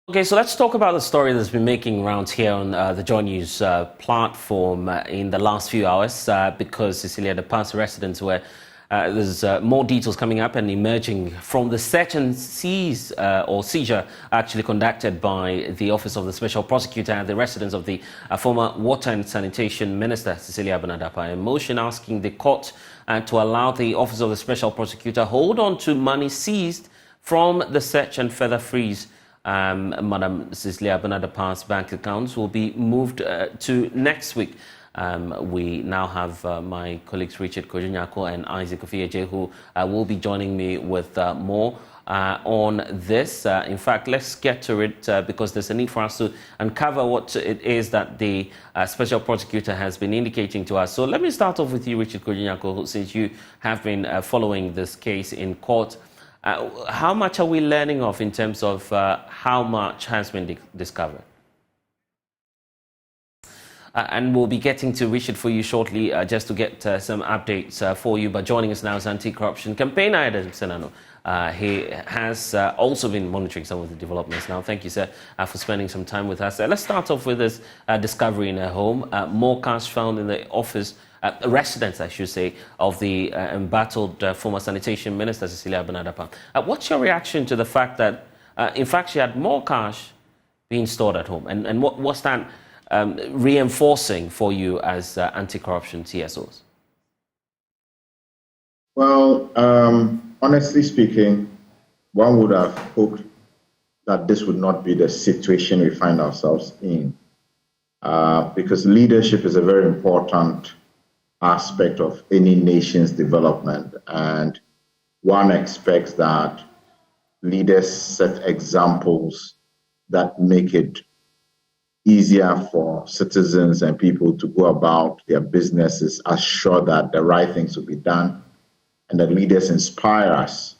Okay, so let's talk about the story that's been making rounds here on the Joy News platform in the last few hours because Cecilia Dapaah's residence where there's more details coming up and emerging from the search and seize or seizure actually conducted by the Office of the Special Prosecutor at the residence of the former Water and Sanitation Minister Cecilia Dapaah. A motion asking the court to allow the Office of the Special Prosecutor hold on to money seized from the search and further freeze Madam Cecilia Dapaah's bank accounts will be moved to next week. We now have my colleagues Richard Kojunyako and Isaac Ofieje who will be joining me with more on this. In fact, let's get to it because there's a need for us to uncover what it is that the special prosecutor has been indicating to us. So let me start off with you, Richard Kojunyako, since you have been following this case in court. How much are we learning of in terms of how much has been discovered? And we'll be getting to Richard for you shortly just to get some updates for you. But joining us now is anti-corruption campaigner Abelemkpe. He has also been monitoring some of the developments now. Thank you, sir, for spending some time with us. Let's start off with this discovery in her home. More cash found in the office, residence, I should say, of the embattled former sanitation minister, Cecilia Dapaah. What's your reaction to the fact that, in fact, she had more cash being stored at home? And what's that reinforcing for you as anti-corruption TSOs? Well, honestly speaking, one would have hoped that this would not be the situation we find ourselves in, because leadership is a very important aspect of any nation's development, and one expects that leaders set examples that make it easier for citizens and people to go about their businesses, assure that the right things will be done, and that leaders inspire us,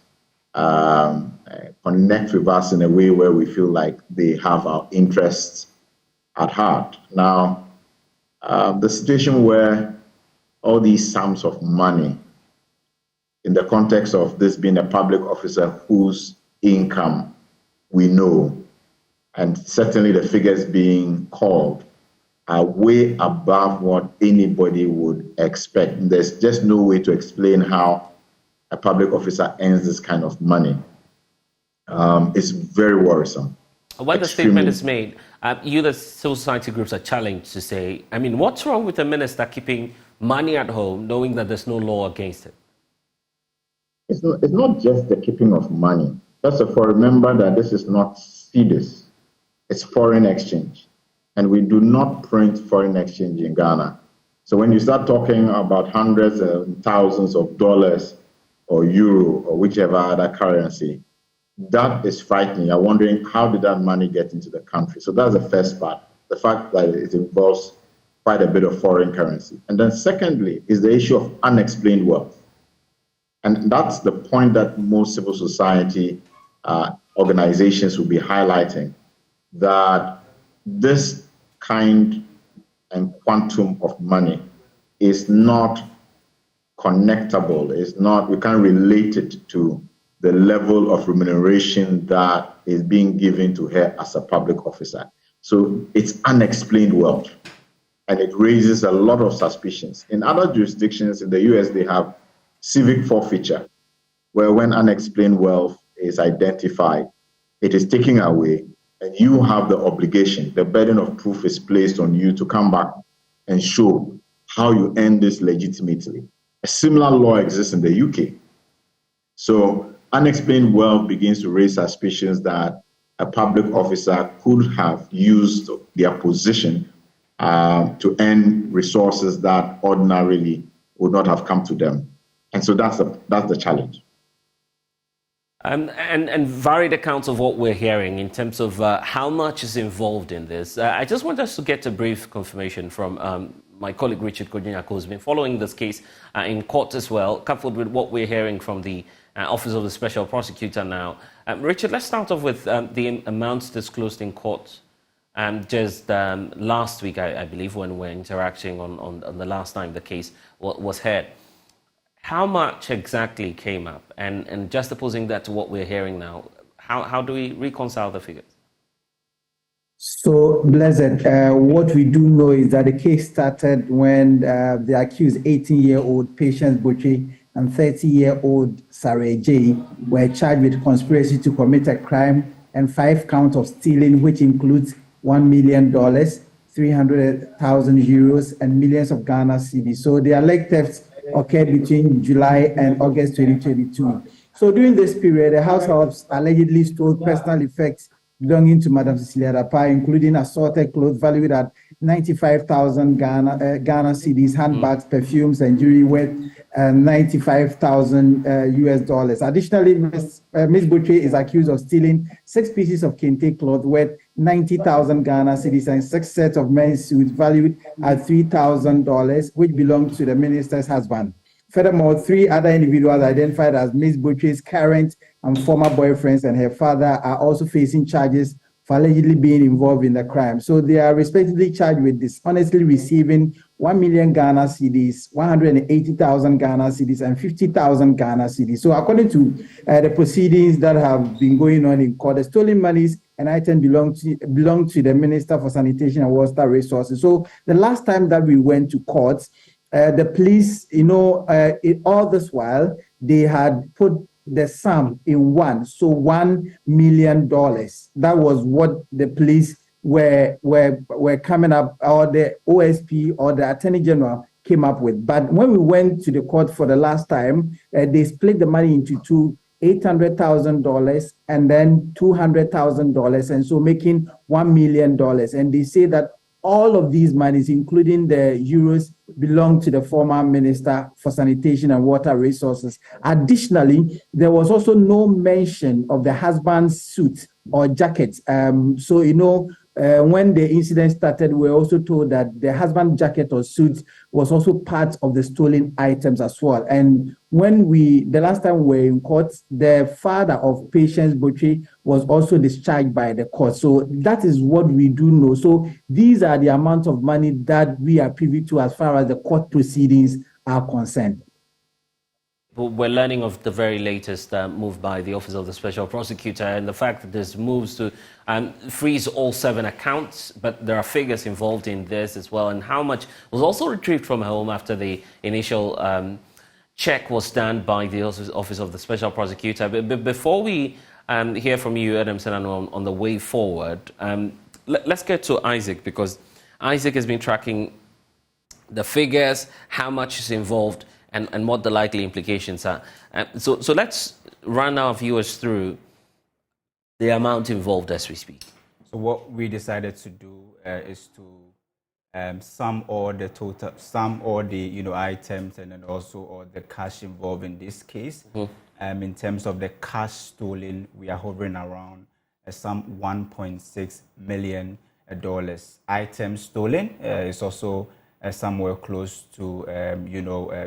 connect with us in a way where we feel like they have our interests at heart. Now, the situation where all these sums of money, in the context of this being a public officer whose income we know, and certainly the figures being called, are way above what anybody would expect. There's just no way to explain how a public officer earns this kind of money. It's very worrisome. When the statement is made, you, the civil society groups, are challenged to say, I mean, what's wrong with the minister keeping money at home, knowing that there's no law against it? It's not just the keeping of money. First of all, remember that this is not cedis. It's foreign exchange. And we do not print foreign exchange in Ghana. So when you start talking about hundreds and thousands of dollars or euro or whichever other currency, that is frightening. You're wondering, how did that money get into the country? So that's the first part, the fact that it involves quite a bit of foreign currency. And then secondly is the issue of unexplained wealth. And that's the point that most civil society organizations will be highlighting, that this kind and quantum of money is not connectable, we can't relate it to the level of remuneration that is being given to her as a public officer. So it's unexplained wealth, and it raises a lot of suspicions. In other jurisdictions in the US, they have civic forfeiture, where when unexplained wealth is identified, it is taken away, and you have the obligation, the burden of proof is placed on you to come back and show how you earn this legitimately. A similar law exists in the UK. So unexplained wealth begins to raise suspicions that a public officer could have used their position to earn resources that ordinarily would not have come to them. And so that's the challenge. And varied accounts of what we're hearing in terms of how much is involved in this. I just want us to get a brief confirmation from my colleague Richard Kojunyako, who's been following this case in court as well, coupled with what we're hearing from the Office of the Special Prosecutor now. Richard, let's start off with the amounts disclosed in court just last week, I believe, when we were interacting on the last time the case was heard. How much exactly came up? And juxtaposing that to what we're hearing now, how do we reconcile the figures? So, Blessed, what we do know is that the case started when the accused 18-year-old Patience Butchie and 30-year-old Sarah J were charged with conspiracy to commit a crime and 5 counts of stealing, which includes $1 million, 300,000 euros, and millions of Ghana cedis. So the alleged thefts occurred between July and August 2022. So during this period, the households allegedly stole personal effects belonging to Madam Cecilia Dapaah, including assorted clothes valued at 95,000 Ghana cedis, handbags, perfumes, and jewelry worth 95,000 US dollars. Additionally, Ms. Butchie is accused of stealing 6 pieces of kente cloth worth 90,000 Ghana cedis and 6 sets of men's suits valued at $3,000, which belonged to the minister's husband. Furthermore, 3 other individuals identified as Ms. Butchie's current and former boyfriends and her father are also facing charges for allegedly being involved in the crime. So they are respectively charged with dishonestly receiving 1 million Ghana cedis, 180,000 Ghana cedis, and 50,000 Ghana cedis. So according to the proceedings that have been going on in court, the stolen monies and items belong to the Minister for Sanitation and Water Resources. So the last time that we went to court, the police, all this while, they had put the sum in one, so $1 million. That was what the police were coming up, or the OSP or the Attorney General came up with. But when we went to the court for the last time, they split the money into two, $800,000 and then $200,000, and so making $1 million. And they say that all of these monies, including the euros, belong to the former Minister for Sanitation and Water Resources. Additionally, there was also no mention of the husband's suit or jacket. When the incident started, we were also told that the husband's jacket or suit was also part of the stolen items as well. And when the last time we were in court, the father of Patience Butchie was also discharged by the court. So that is what we do know. So these are the amount of money that we are privy to as far as the court proceedings are concerned. We're learning of the very latest move by the Office of the Special Prosecutor and the fact that there's moves to freeze all 7 accounts, but there are figures involved in this as well, and how much was also retrieved from home after the initial check was done by the Office of the Special Prosecutor. But before we hear from you, Adam Senano, on the way forward, let's get to Isaac, because Isaac has been tracking the figures, how much is involved, and what the likely implications are. So let's run our viewers through the amount involved as we speak. So what we decided to do is to sum all the items and then also all the cash involved in this case. Mm-hmm. In terms of the cash stolen, we are hovering around some $1.6 million. Items stolen is also somewhere close to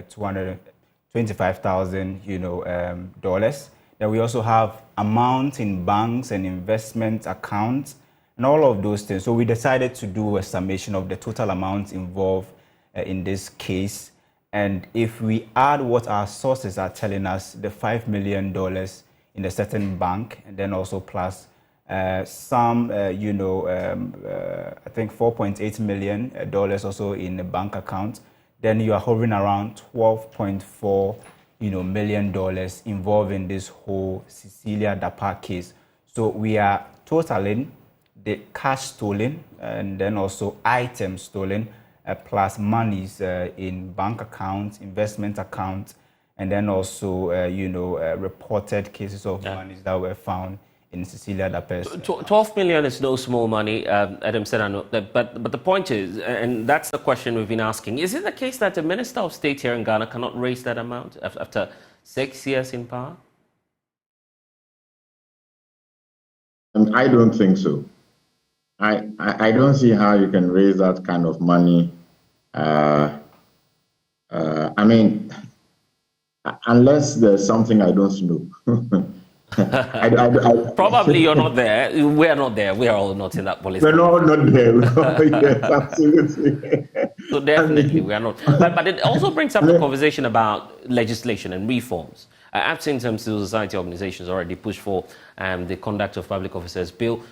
225,000 dollars. Then we also have amount in banks and investment accounts and all of those things. So we decided to do a summation of the total amount involved in this case. And if we add what our sources are telling us, the $5 million in a certain bank, and then also plus some, I think $4.8 million also in a bank account, then you are hovering around $12.4 million involved in this whole Cecilia Dapaah case. So we are totaling the cash stolen and then also items stolen plus monies in bank accounts, investment accounts, and then also reported cases of monies that were found in Cecilia Dapaah. 12 million is no small money, Adam Senano. But the point is, and that's the question we've been asking, is it the case that the Minister of State here in Ghana cannot raise that amount after 6 years in power? I don't think so. I don't see how you can raise that kind of money. Unless there's something I don't know. Probably you're not there. We're not there. We are all not in that police. We're all not there. Yes, absolutely. So definitely we are not. But it also brings up the conversation about legislation and reforms. I've seen some civil society organizations already push for the Conduct of Public Officers Bill.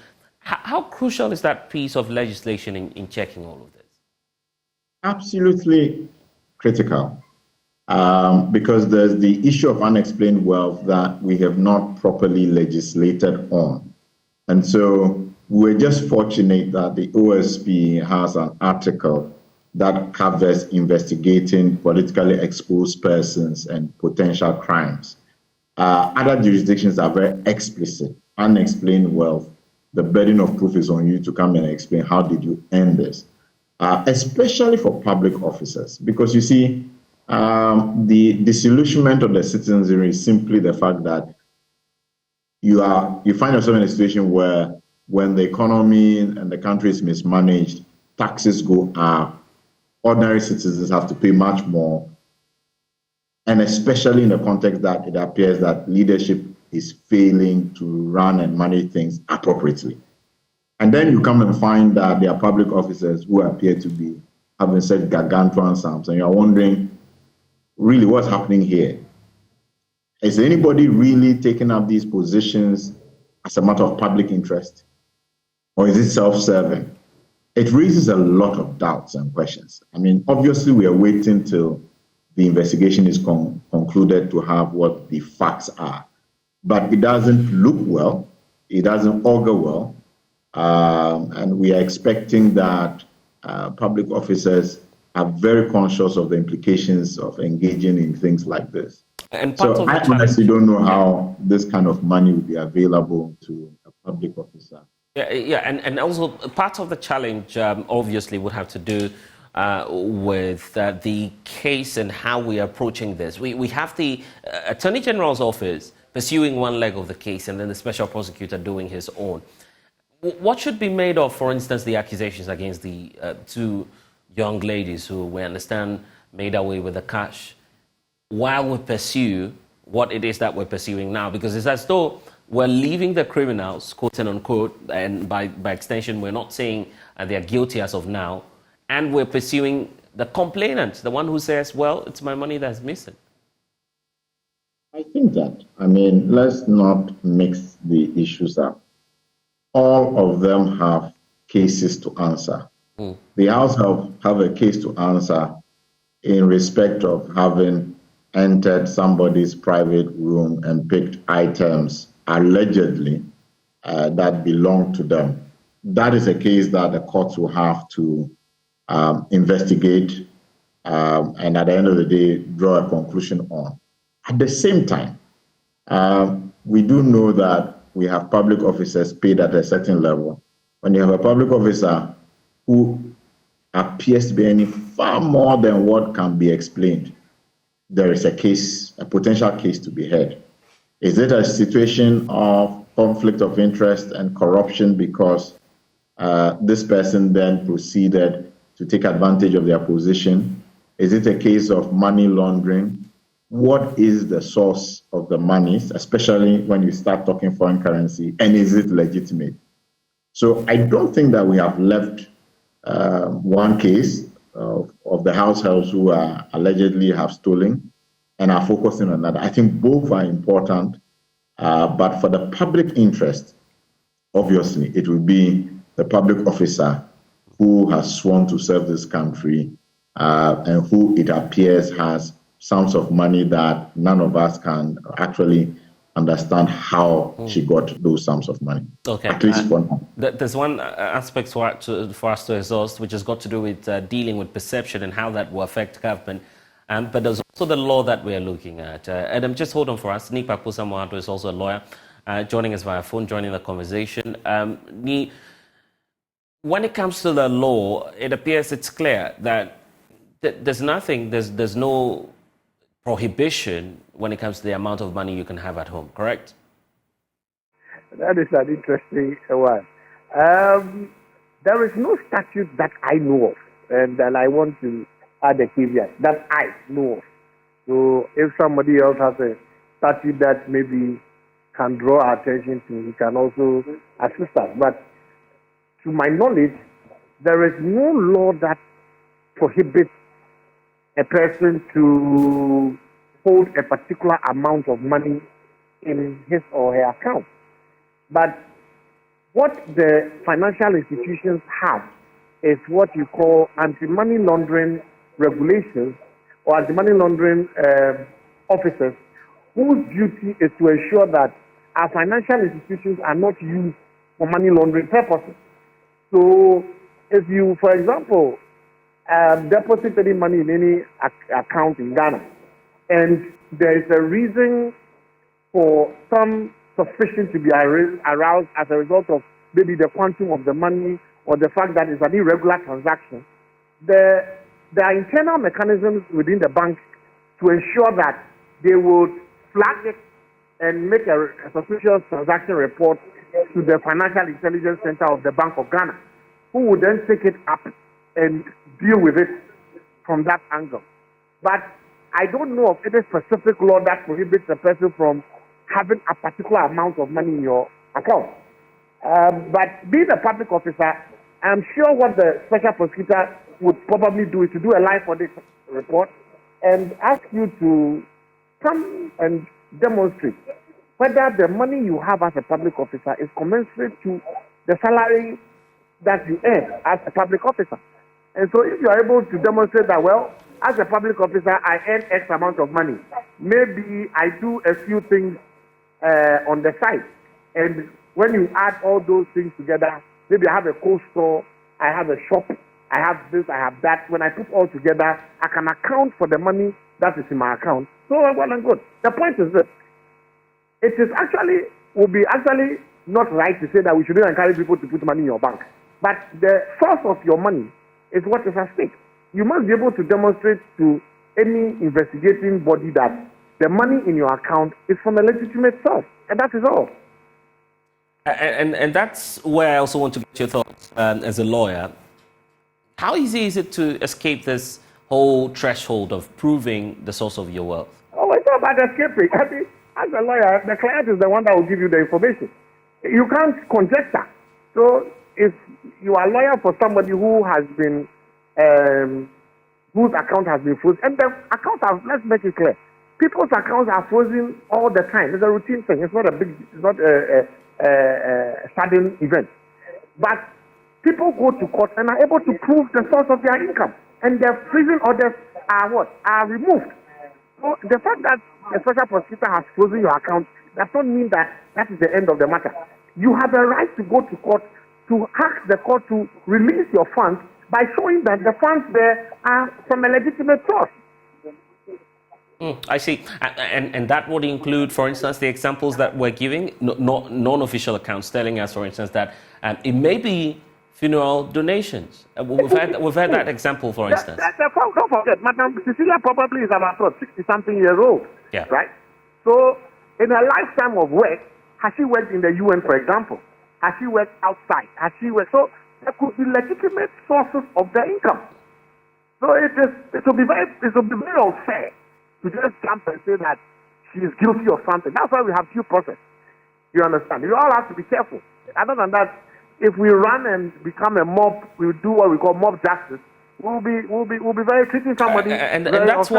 How crucial is that piece of legislation in checking all of this? Absolutely critical, because there's the issue of unexplained wealth that we have not properly legislated on. And so we're just fortunate that the OSP has an article that covers investigating politically exposed persons and potential crimes. Other jurisdictions are very explicit. Unexplained wealth, the burden of proof is on you to come and explain how did you earn this, especially for public officers, because you see, the disillusionment of the citizenry is simply the fact that you find yourself in a situation where when the economy and the country is mismanaged, taxes go up, ordinary citizens have to pay much more, and especially in the context that it appears that leadership is failing to run and manage things appropriately. And then you come and find that there are public officers who appear to be having such gargantuan sums, and you're wondering, really, what's happening here? Is anybody really taking up these positions as a matter of public interest? Or is it self-serving? It raises a lot of doubts and questions. I mean, obviously, we are waiting till the investigation is concluded to have what the facts are. But it doesn't look well. It doesn't augur well. And we are expecting that public officers are very conscious of the implications of engaging in things like this. And so I honestly don't know how this kind of money will be available to a public officer. Yeah, and also part of the challenge obviously would have to do with the case and how we are approaching this. We have the Attorney General's office pursuing one leg of the case and then the special prosecutor doing his own. What should be made of, for instance, the accusations against the two young ladies who we understand made away with the cash while we pursue what it is that we're pursuing now? Because it's as though we're leaving the criminals, quote and unquote, and by extension, we're not saying they're guilty as of now, and we're pursuing the complainant, the one who says, well, it's my money that's missing. I think that, let's not mix the issues up. All of them have cases to answer. The House have a case to answer in respect of having entered somebody's private room and picked items allegedly that belong to them. That is a case that the courts will have to investigate and at the end of the day draw a conclusion on. At the same time, we do know that we have public officers paid at a certain level. When you have a public officer who appears to be earning far more than what can be explained, there is a potential case to be heard. Is it a situation of conflict of interest and corruption because this person then proceeded to take advantage of their position? Is it a case of money laundering? What is the source of the monies, especially when you start talking foreign currency, and is it legitimate? So I don't think that we have left one case of the households who allegedly have stolen and are focusing on that. I think both are important, but for the public interest, obviously, it will be the public officer who has sworn to serve this country and who it appears has sums of money that none of us can actually understand how she got those sums of money. Okay. At least for now. There's one aspect for us to exhaust, which has got to do with dealing with perception and how that will affect government. But there's also the law that we are looking at. Adam, just hold on for us. Nipa Pusamoato is also a lawyer, joining us via phone, joining the conversation. When it comes to the law, it appears it's clear that there's no prohibition when it comes to the amount of money you can have at home, correct? That is an interesting one. There is no statute that I know of, and I want to add a caveat, that I know of. So if somebody else has a statute that maybe can draw our attention to, he can also assist us. But to my knowledge, there is no law that prohibits a person to hold a particular amount of money in his or her account. But what the financial institutions have is what you call anti-money laundering regulations or anti-money laundering officers whose duty is to ensure that our financial institutions are not used for money laundering purposes. So if you, for example, deposit any money in any account in Ghana, and there is a reason for some suspicion to be aroused as a result of maybe the quantum of the money or the fact that it's an irregular transaction, there are internal mechanisms within the bank to ensure that they would flag it and make a suspicious transaction report to the Financial Intelligence Center of the Bank of Ghana, who would then take it up and deal with it from that angle. But I don't know of any specific law that prohibits a person from having a particular amount of money in your account. But being a public officer, I'm sure what the special prosecutor would probably do is to do a live audit report and ask you to come and demonstrate whether the money you have as a public officer is commensurate to the salary that you earn as a public officer. And so if you are able to demonstrate that, well, as a public officer, I earn X amount of money. Maybe I do a few things on the side. And when you add all those things together, maybe I have a cold store, I have a shop, I have this, I have that. When I put all together, I can account for the money that is in my account. So well and good. The point is this. It is would be not right to say that we should encourage people to put money in your bank. But the source of your money is what is at stake. You must be able to demonstrate to any investigating body that the money in your account is from a legitimate source. And that is all. And that's where I also want to get your thoughts as a lawyer. How easy is it to escape this whole threshold of proving the source of your wealth? Oh, it's not about escaping. I mean, as a lawyer, the client is the one that will give you the information. You can't conjecture. So if you are a lawyer for somebody who has been, whose account has been frozen, and the accounts are, let's make it clear, people's accounts are frozen all the time. It's a routine thing. It's not a sudden event. But people go to court and are able to prove the source of their income. And their freezing orders are what? Are removed. So the fact that a special prosecutor has frozen your account does not mean that that is the end of the matter. You have a right to go to court to ask the court to release your funds by showing that the funds there are from a legitimate source. I see. And that would include, for instance, the examples that we're giving, non-official accounts telling us, for instance, that it may be funeral donations. We've had that example, for instance. Don't forget, Madam Cecilia probably is about 60-something years old, yeah. Right? So in her lifetime of work, has she worked in the UN, for example? Has she worked outside? Has she worked? So there could be legitimate sources of their income. So it will be very unfair to just jump and say that she is guilty of something. That's why we have due process. You understand? You all have to be careful. Other than that, if we run and become a mob, we do what we call mob justice. We'll be very treating somebody. And that's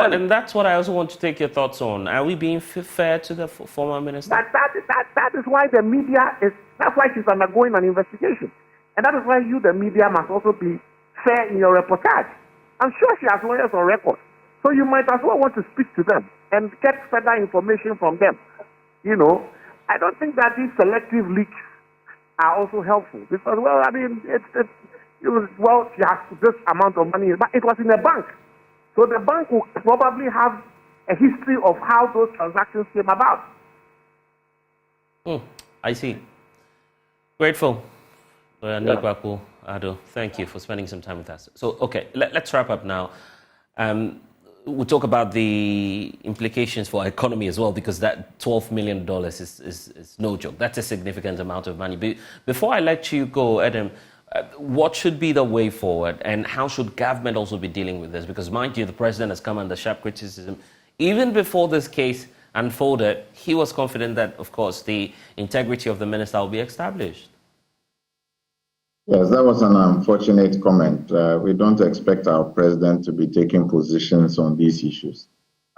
what I also want to take your thoughts on. Are we being fair to the former minister? That is why the media is. That's why she's undergoing an investigation, and that is why you, the media, must also be fair in your reportage. I'm sure she has lawyers on record, so you might as well want to speak to them and get further information from them. You know, I don't think that these selective leaks are also helpful because, well, I mean, she has this amount of money, but it was in a bank. So the bank will probably have a history of how those transactions came about. I see. Grateful. Dapaah Ado, thank you for spending some time with us. So, okay, let's wrap up now. We'll talk about the implications for our economy as well, because that $12 million is no joke. That's a significant amount of money. But before I let you go, Adam, what should be the way forward, and how should government also be dealing with this? Because mind you, the president has come under sharp criticism. Even before this case unfolded, he was confident that, of course, the integrity of the minister will be established. Yes, that was an unfortunate comment. We don't expect our president to be taking positions on these issues.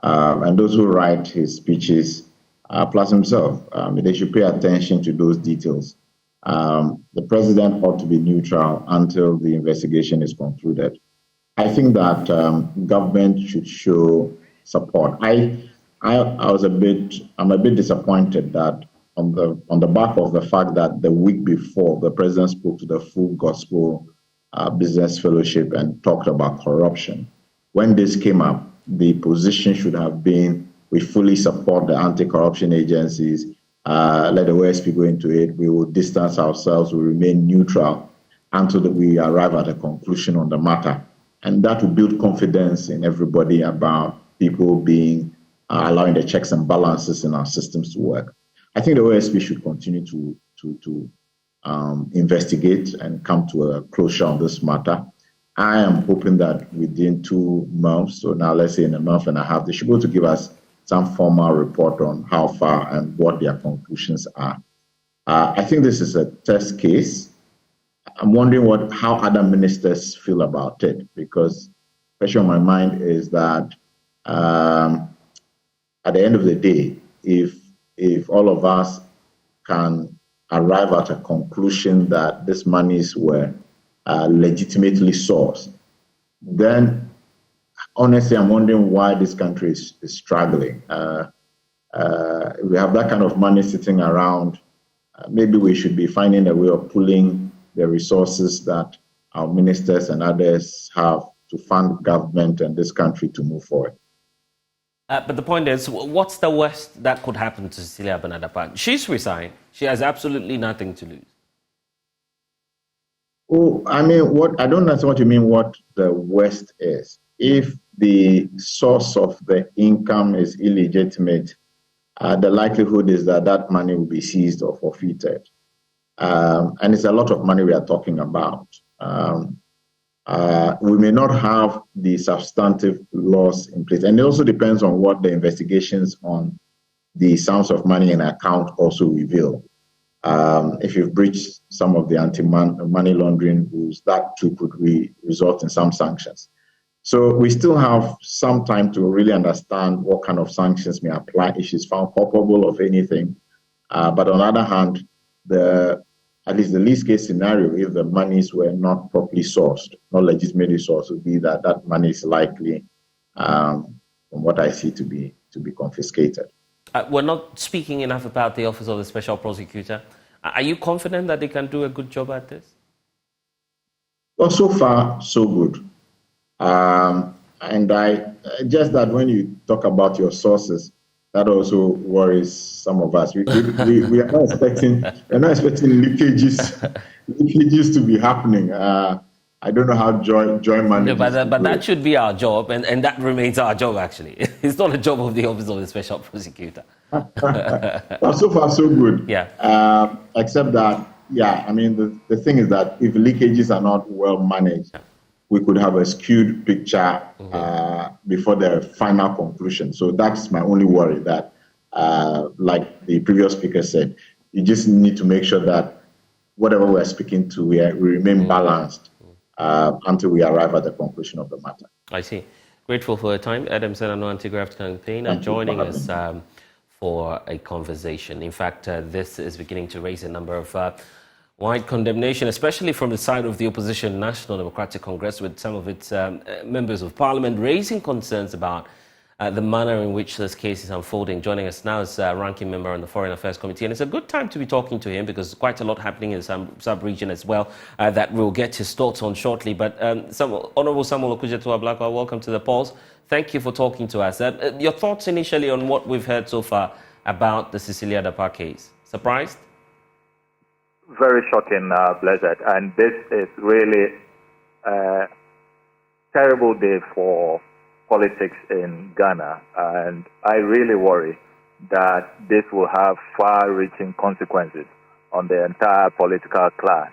And those who write his speeches, plus himself, they should pay attention to those details. The president ought to be neutral until the investigation is concluded. I think that government should show support. I'm a bit disappointed that on the back of the fact that the week before the president spoke to the Full Gospel Business Fellowship and talked about corruption. When this came up, the position should have been, we fully support the anti-corruption agencies, let the OSP go into it, we will distance ourselves, we remain neutral until we arrive at a conclusion on the matter. And that will build confidence in everybody about people being, allowing the checks and balances in our systems to work. I think the OSP should continue to investigate and come to a closure on this matter. I am hoping that within 2 months, so now let's say in a month and a half, they should be able to give us some formal report on how far and what their conclusions are. I think this is a test case. I'm wondering how other ministers feel about it, because the question on my mind is that at the end of the day, if all of us can arrive at a conclusion that these monies were legitimately sourced, then honestly, I'm wondering why this country is struggling. If we have that kind of money sitting around, maybe we should be finding a way of pulling the resources that our ministers and others have to fund government and this country to move forward. But the point is, what's the worst that could happen to Cecilia Dapaah? She's resigned. She has absolutely nothing to lose. Oh, I mean, I don't understand what you mean, what the worst is. If the source of the income is illegitimate, the likelihood is that that money will be seized or forfeited. And it's a lot of money we are talking about. We may not have the substantive laws in place. And it also depends on what the investigations on the sums of money in account also reveal. If you've breached some of the anti-money laundering rules, that too could result in some sanctions. So we still have some time to really understand what kind of sanctions may apply if she's found culpable of anything. But on the other hand, at least the least case scenario, if the monies were not properly sourced, not legitimately sourced, would be that money is likely, from what I see, to be confiscated. We're not speaking enough about the Office of the Special Prosecutor. Are you confident that they can do a good job at this? Well, so far, so good. And I just that when you talk about your sources, that also worries some of us. We are not expecting leakages to be happening. I don't know how Joy manages. No, but that should be our job, and that remains our job, actually. It's not a job of the Office of the Special Prosecutor. Well, so far, so good. Yeah. Except that, I mean, the thing is that if leakages are not well managed, we could have a skewed picture before the final conclusion. So that's my only worry, that, like the previous speaker said, you just need to make sure that whatever we're speaking to, we remain balanced until we arrive at the conclusion of the matter. I see. Grateful for your time. Adam Senano, Anti-Graft Campaign, and joining us for a conversation. In fact, this is beginning to raise a number of wide condemnation, especially from the side of the opposition National Democratic Congress, with some of its members of parliament raising concerns about the manner in which this case is unfolding. Joining us now is ranking member on the Foreign Affairs Committee, and it's a good time to be talking to him because there's quite a lot happening in the sub-region as well that we'll get his thoughts on shortly. But Honourable Samuel Okudzeto-Ablakwa, welcome to the polls. Thank you for talking to us. Your thoughts initially on what we've heard so far about the Cecilia Dapaah case? Surprised? Very shocking, Blessed. And this is really a terrible day for politics in Ghana. And I really worry that this will have far-reaching consequences on the entire political class,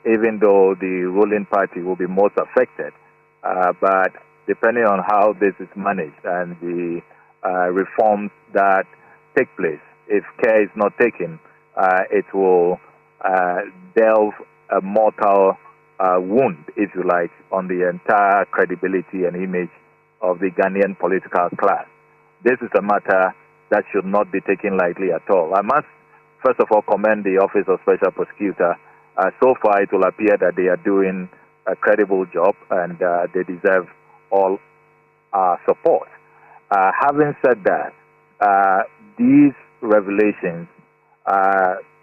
even though the ruling party will be most affected. But depending on how this is managed and the reforms that take place, if care is not taken, it will delve a mortal wound, if you like, on the entire credibility and image of the Ghanaian political class. This is a matter that should not be taken lightly at all. I must first of all, commend the Office of Special Prosecutor. So far, it will appear that they are doing a credible job, and they deserve all our support. Having said that, these revelations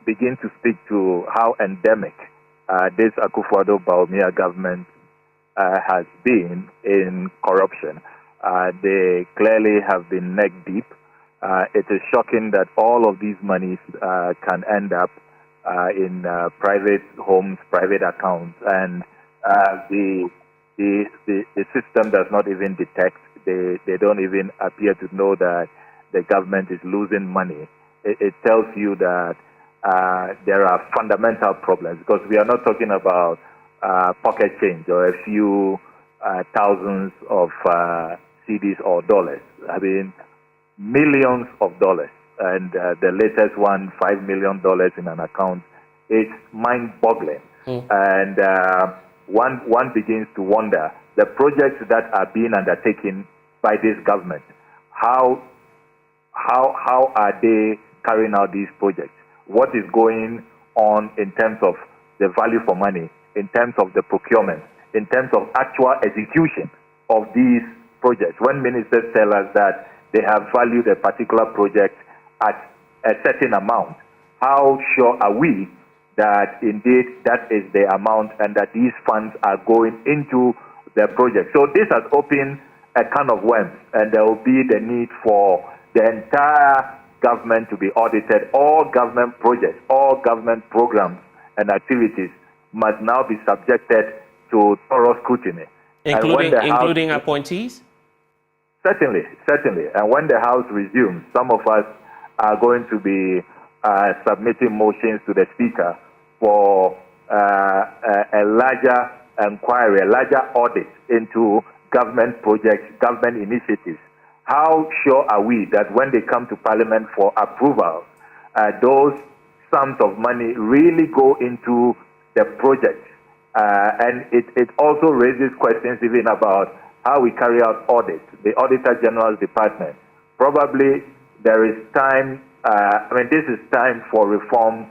begin to speak to how endemic this Akufo-Addo government has been in corruption. They clearly have been neck deep. It is shocking that all of these monies can end up in private homes, private accounts, and the system does not even detect. They don't even appear to know that the government is losing money. It tells you that there are fundamental problems, because we are not talking about pocket change or a few thousands of CDs or dollars. I mean, millions of dollars. And the latest one, $5 million in an account. It's mind-boggling. And one begins to wonder, the projects that are being undertaken by this government, how are they carrying out these projects? What is going on in terms of the value for money, in terms of the procurement, in terms of actual execution of these projects? When ministers tell us that they have valued a particular project at a certain amount, how sure are we that indeed that is the amount and that these funds are going into the project? So this has opened a can of worms, and there will be the need for the entire government to be audited. All government projects, all government programs and activities must now be subjected to thorough scrutiny. Including appointees? Certainly. And when the House resumes, some of us are going to be submitting motions to the Speaker for a larger inquiry, a larger audit into government projects, government initiatives. How sure are we that when they come to Parliament for approval, those sums of money really go into the project? And it also raises questions even about how we carry out audits. The Auditor General's Department. Probably there is time, this is time for reform,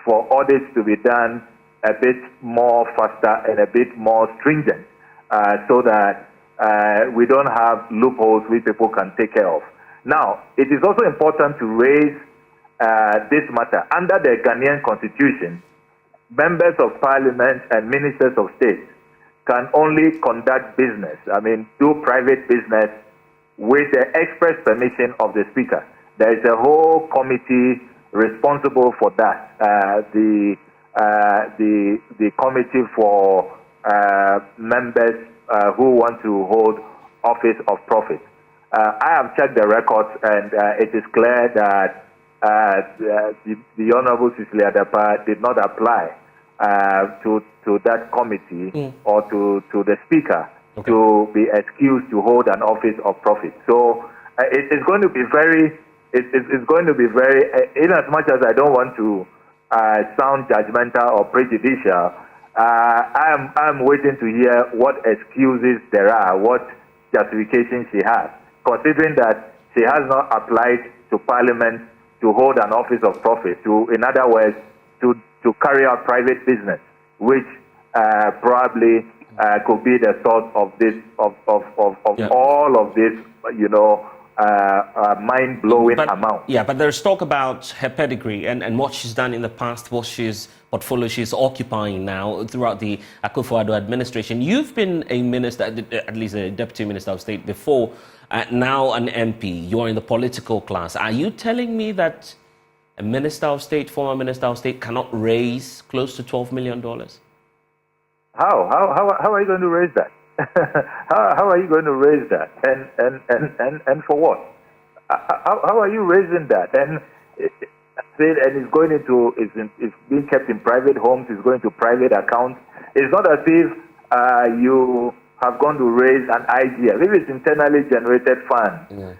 for audits to be done a bit more faster and a bit more stringent, so that we don't have loopholes which people can take care of. Now, it is also important to raise this matter. Under the Ghanaian Constitution, members of Parliament and ministers of state can only conduct business, do private business with the express permission of the Speaker. There is a whole committee responsible for that, the committee for members who want to hold office of profit. I have checked the records, and it is clear that the Honorable Cecilia Dapaah did not apply to that committee or to the Speaker to be excused to hold an office of profit. So it is going to be very, in as much as I don't want to sound judgmental or prejudicial, I'm waiting to hear what excuses there are, what justification she has, considering that she has not applied to Parliament to hold an office of profit, in other words, to carry out private business, which probably could be the source of this, all of this, mind-blowing amount. Yeah, but there's talk about her pedigree and what she's done in the past, portfolio she's occupying now throughout the Akufo-Addo administration. You've been a minister, at least a deputy minister of state before, now an MP. You're in the political class. Are you telling me that a minister of state, former minister of state, cannot raise close to $12 million? How are you going to raise that? How are you going to raise that? And for what? How are you raising that? And it's going into, it's being kept in private homes, it's going to private accounts. It's not as if you have gone to raise an idea. Maybe it's internally generated fund.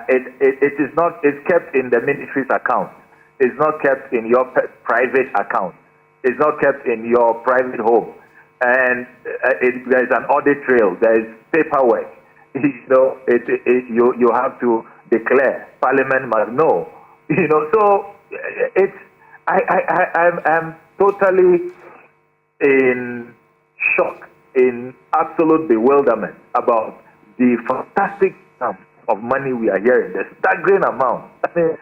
It is not, it's kept in the ministry's account. It's not kept in your private account. It's not kept in your private home. And there's an audit trail. There's paperwork. You have to declare. Parliament must know. So I'm totally in shock, in absolute bewilderment about the fantastic sum of money we are hearing, the staggering amount. I mean,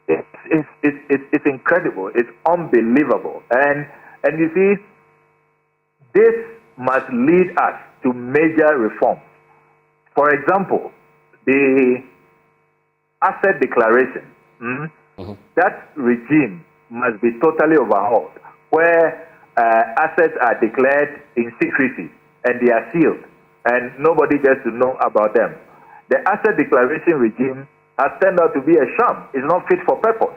it's incredible. It's unbelievable. And you see, this must lead us to major reforms. For example, the asset declaration, that regime must be totally overhauled, where assets are declared in secrecy and they are sealed and nobody gets to know about them. The asset declaration regime has turned out to be a sham. It's not fit for purpose.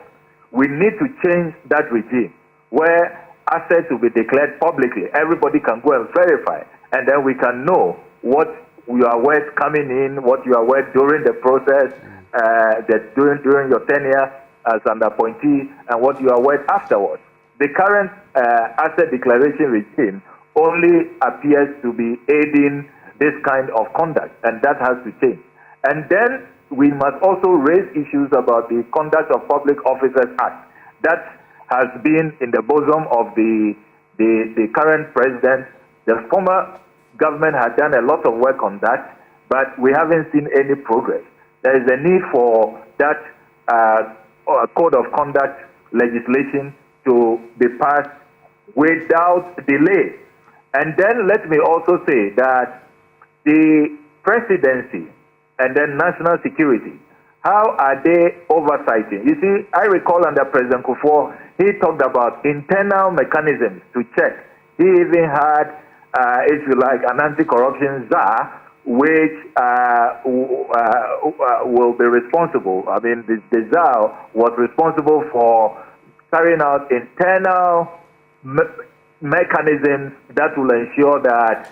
We need to change that regime where assets will be declared publicly. Everybody can go and verify, and then we can know what you are worth coming in, what you are worth during the process, during your tenure as an appointee, and what you are worth afterwards. The current asset declaration regime only appears to be aiding this kind of conduct, and that has to change. And then we must also raise issues about the Conduct of Public Officers Act. That has been in the bosom of the current president. The former government had done a lot of work on that, but we haven't seen any progress. There is a need for that code of conduct legislation to be passed without delay. And then let me also say that the presidency and then national security, how are they oversighting? You see, I recall under President Kufuor, he talked about internal mechanisms to check. He even had, if you like, an anti-corruption czar, which will be responsible. I mean, the czar was responsible for carrying out internal mechanisms that will ensure that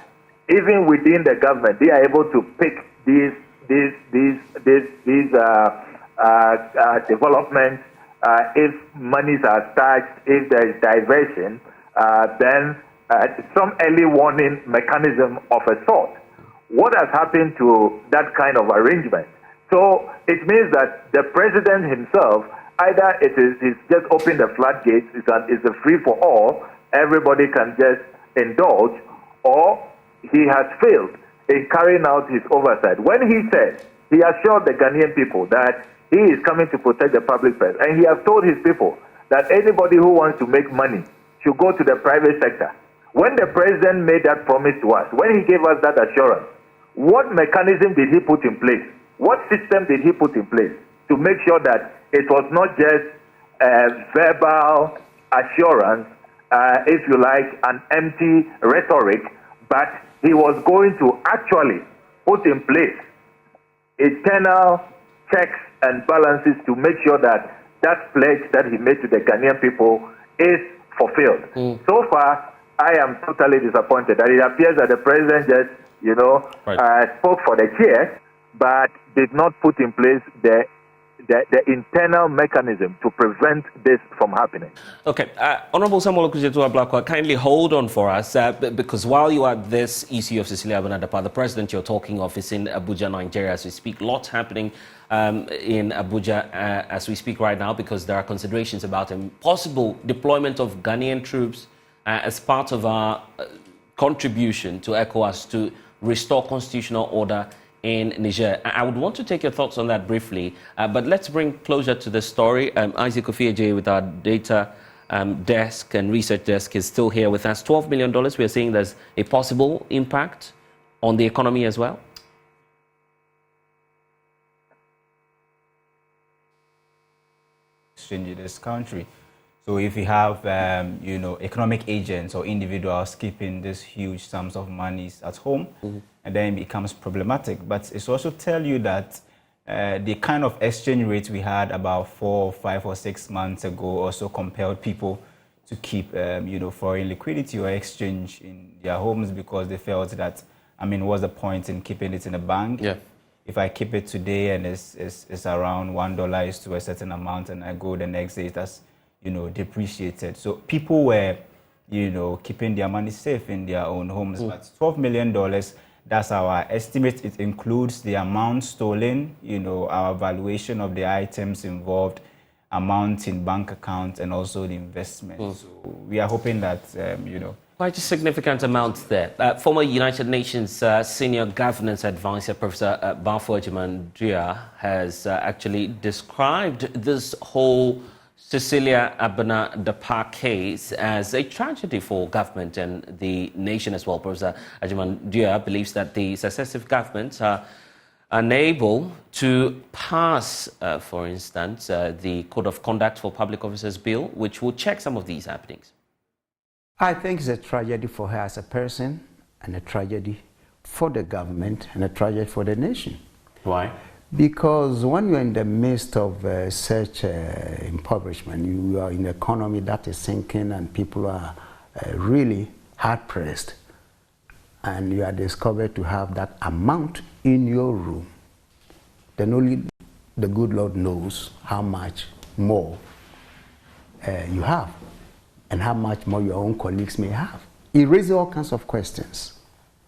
even within the government, they are able to pick these developments. If monies are taxed, if there is diversion, then some early warning mechanism of a sort. What has happened to that kind of arrangement? So it means that the president himself, either he's just opened the floodgates, it's a free for all, everybody can just indulge, or he has failed in carrying out his oversight. When he said, he assured the Ghanaian people that he is coming to protect the public purse, and he has told his people that anybody who wants to make money should go to the private sector. When the president made that promise to us, when he gave us that assurance, what mechanism did he put in place? What system did he put in place to make sure that it was not just verbal assurance, if you like, an empty rhetoric, but he was going to actually put in place internal checks and balances to make sure that that pledge that he made to the Ghanaian people is fulfilled. So far, I am totally disappointed that it appears that the president just, spoke for the chair, but did not put in place the internal mechanism to prevent this from happening. Okay, Honorable Samuel Okudzeto-Ablakwa, kindly hold on for us, because while you are at this issue of Cecilia Dapaah, the president you're talking of is in Abuja, Nigeria, as we speak. Lots happening in Abuja as we speak right now, because there are considerations about a possible deployment of Ghanaian troops as part of our contribution to ECOWAS to restore constitutional order in Niger. I would want to take your thoughts on that briefly, but let's bring closure to the story. Isaac Ofieje with our data desk and research desk is still here with us. $12 million, we are saying there's a possible impact on the economy as well? Exchange in this country. So if you have, economic agents or individuals keeping these huge sums of money at home, and then it becomes problematic. But it's also tell you that the kind of exchange rate we had about 4, 5, or 6 months ago also compelled people to keep, foreign liquidity or exchange in their homes, because they felt that, what's the point in keeping it in a bank? Yeah. If I keep it today and it's around $1 is to a certain amount, and I go the next day, that's depreciated. So people were, keeping their money safe in their own homes. But $12 million, that's our estimate. It includes the amount stolen, our valuation of the items involved, amount in bank accounts and also the investment. So we are hoping that, Quite a significant amount there. Former United Nations Senior Governance Advisor, Professor Abelemkpe, has actually described this whole Cecilia Dapaah case as a tragedy for government and the nation as well. Professor Abelemkpe believes that the successive governments are unable to pass, for instance, the Code of Conduct for Public Officers Bill, which will check some of these happenings. I think it's a tragedy for her as a person, and a tragedy for the government, and a tragedy for the nation. Why? Because when you're in the midst of such impoverishment, you are in an economy that is sinking and people are really hard-pressed, and you are discovered to have that amount in your room, then only the good Lord knows how much more you have, and how much more your own colleagues may have. It raises all kinds of questions,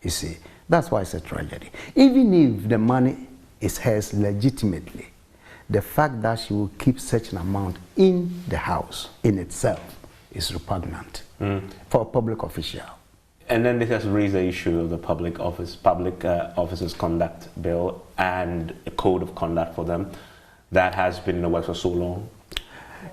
you see. That's why it's a tragedy. Even if the money is hers legitimately, the fact that she will keep such an amount in the house in itself is repugnant for a public official. And then this has raised the issue of the public officers conduct bill and a code of conduct for them that has been in the works for so long.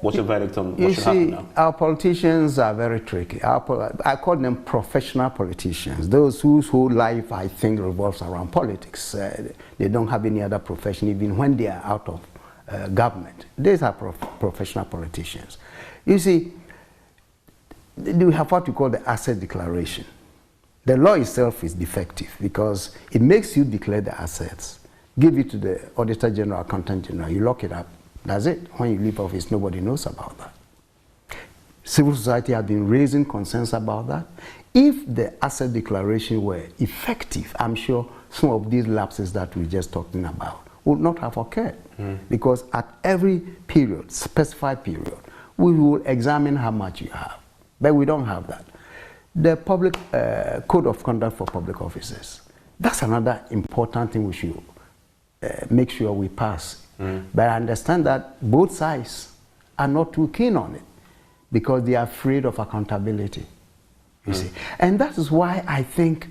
What's your verdict on what should happen now? Our politicians are very tricky. I call them professional politicians, those whose whole life, I think, revolves around politics. They don't have any other profession, even when they are out of government. These are professional politicians. You see, we have what we call the asset declaration. The law itself is defective because it makes you declare the assets, give it to the Auditor General, Accountant General, you lock it up. That's it. When you leave office, nobody knows about that. Civil society has been raising concerns about that. If the asset declaration were effective, I'm sure some of these lapses that we're just talking about would not have occurred. Because at every period, specified period, we will examine how much you have. But we don't have that. The public Code of Conduct for Public Officers, that's another important thing we should make sure we pass. But I understand that both sides are not too keen on it because they are afraid of accountability, you see. And that is why I think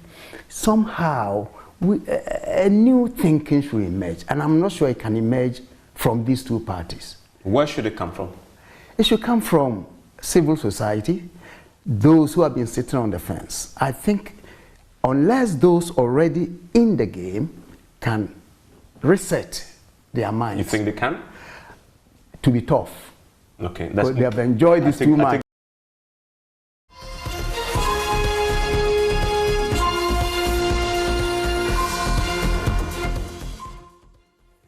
somehow a new thinking should emerge. And I'm not sure it can emerge from these two parties. Where should it come from? It should come from civil society, those who have been sitting on the fence. I think unless those already in the game can reset their minds. You think they can? To be tough. Okay. Because they have enjoyed this too much.